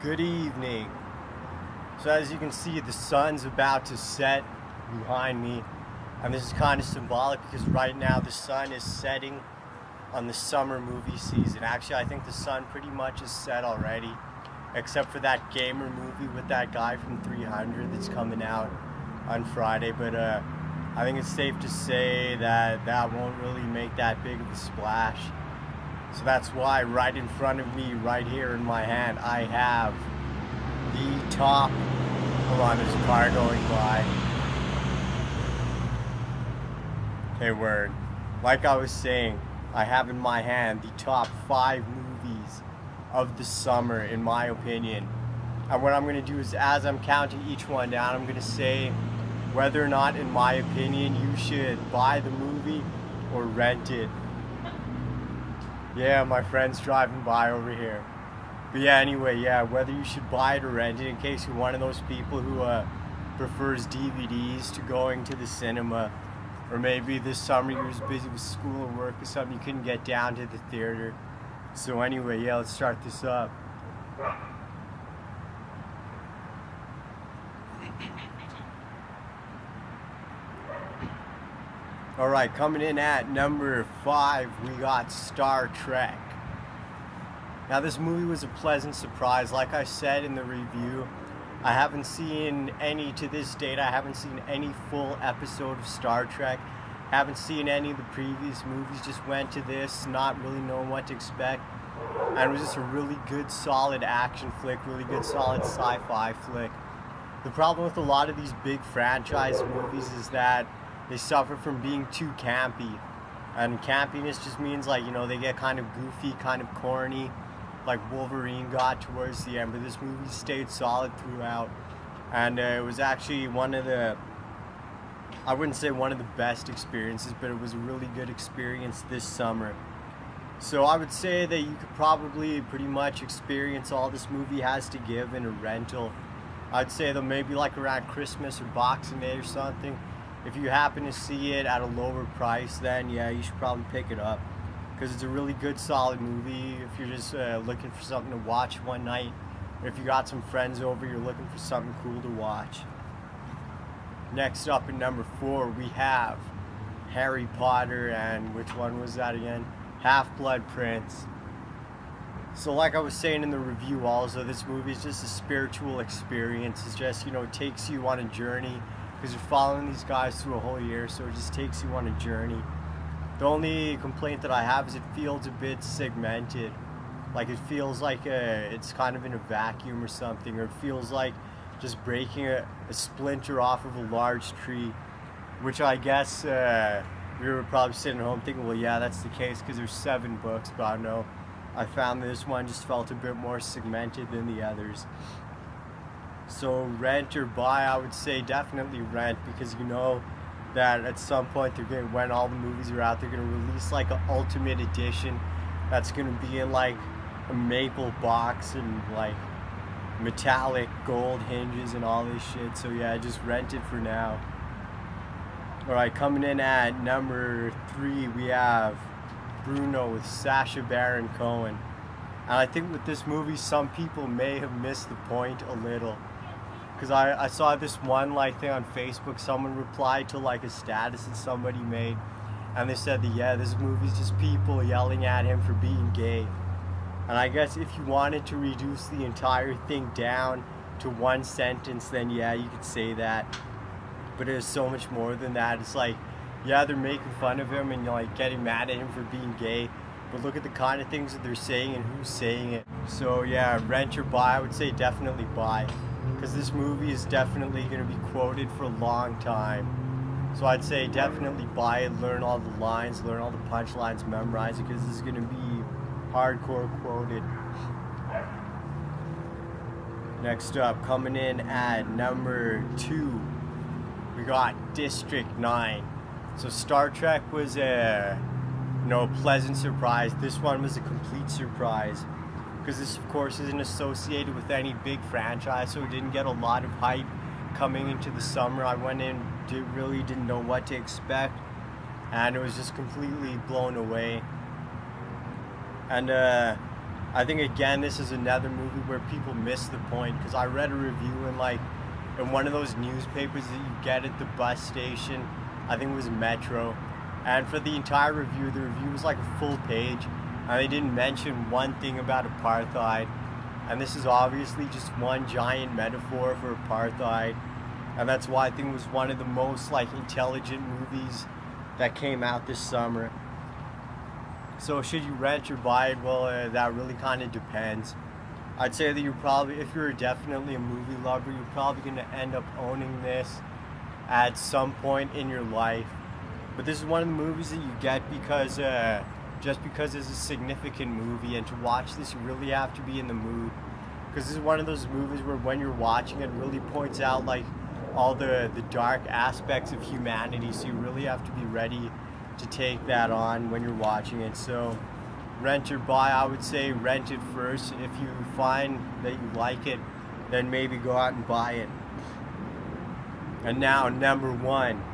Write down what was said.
Good evening. So as you can see, the sun's about to set behind me, and this is kind of symbolic because right now the sun is setting on the summer movie season. Actually, I think the sun pretty much is set already, except for that gamer movie with that guy from 300 that's coming out on Friday. But I think it's safe to say that that won't really make that big of a splash. So that's why right in front of me, right here in my hand, I have the top. Hold on, there's a car going by. Okay, word. Like I was saying, I have in my hand the top 5 movies of the summer, in my opinion. And what I'm going to do is, as I'm counting each one down, I'm going to say whether or not, in my opinion, you should buy the movie or rent it. Yeah, my friend's driving by over here. But yeah, anyway, yeah, whether you should buy it or rent it, in case you're one of those people who prefers DVDs to going to the cinema, or maybe this summer you're just busy with school or work or something, you couldn't get down to the theater. So anyway, yeah, let's start this up. Alright, coming in at number 5, we got Star Trek. Now this movie was a pleasant surprise. Like I said in the review, I haven't seen any, to this date, I haven't seen any full episode of Star Trek. Haven't seen any of the previous movies, just went to this not really knowing what to expect. And it was just a really good solid action flick, really good solid sci-fi flick. The problem with a lot of these big franchise movies is that they suffer from being too campy. And campiness just means, like, you know, they get kind of goofy, kind of corny, like Wolverine got towards the end. But this movie stayed solid throughout. And it was actually one of the, I wouldn't say one of the best experiences, but it was a really good experience this summer. So I would say that you could probably pretty much experience all this movie has to give in a rental. I'd say though maybe like around Christmas or Boxing Day or something. If you happen to see it at a lower price, then yeah, you should probably pick it up, because it's a really good solid movie if you're just looking for something to watch one night. Or if you got some friends over, you're looking for something cool to watch. Next up at number 4, we have Harry Potter, and which one was that again? Half-Blood Prince. So like I was saying in the review also, this movie is just a spiritual experience. It's just, you know, it takes you on a journey, because you're following these guys through a whole year, so it just takes you on a journey. The only complaint that I have is it feels a bit segmented. Like it feels like it's kind of in a vacuum or something, or it feels like just breaking a splinter off of a large tree, which I guess we were probably sitting at home thinking, well, yeah, that's the case because there's 7 books, but I don't know. I found this one just felt a bit more segmented than the others. So rent or buy, I would say definitely rent, because you know that at some point they're going, when all the movies are out, they're going to release like an ultimate edition that's going to be in like a maple box and like metallic gold hinges and all this shit. So yeah, just rent it for now. Alright, coming in at number 3, we have Bruno with Sacha Baron Cohen. And I think with this movie, some people may have missed the point a little. Because I saw this one like thing on Facebook, someone replied to like a status that somebody made, and they said that yeah, this movie's just people yelling at him for being gay. And I guess if you wanted to reduce the entire thing down to one sentence, then yeah, you could say that. But there's so much more than that. It's like, yeah, they're making fun of him and you're like getting mad at him for being gay, but look at the kind of things that they're saying and who's saying it. So yeah, rent or buy, I would say definitely buy, because this movie is definitely going to be quoted for a long time. So I'd say definitely buy it, learn all the lines, learn all the punchlines, memorize it, because this is going to be hardcore quoted. Next up, coming in at number 2, we got District 9. So Star Trek was a pleasant surprise. This one was a complete surprise, because this of course isn't associated with any big franchise, so it didn't get a lot of hype coming into the summer. I went in, really didn't know what to expect, and it was just completely blown away. And I think again this is another movie where people miss the point, because I read a review in one of those newspapers that you get at the bus station. I think it was Metro, and for the entire review, the review was like a full page, and they didn't mention one thing about apartheid. And this is obviously just one giant metaphor for apartheid, and that's why I think it was one of the most like intelligent movies that came out this summer. So should you rent or buy it? Well, that really kind of depends. I'd say that if you're definitely a movie lover, you're probably going to end up owning this at some point in your life. But this is one of the movies that you get because just because it's a significant movie, and to watch this you really have to be in the mood, because this is one of those movies where when you're watching it really points out like all the dark aspects of humanity, so you really have to be ready to take that on when you're watching it. So rent or buy, I would say rent it first. If you find that you like it, then maybe go out and buy it. And now number one.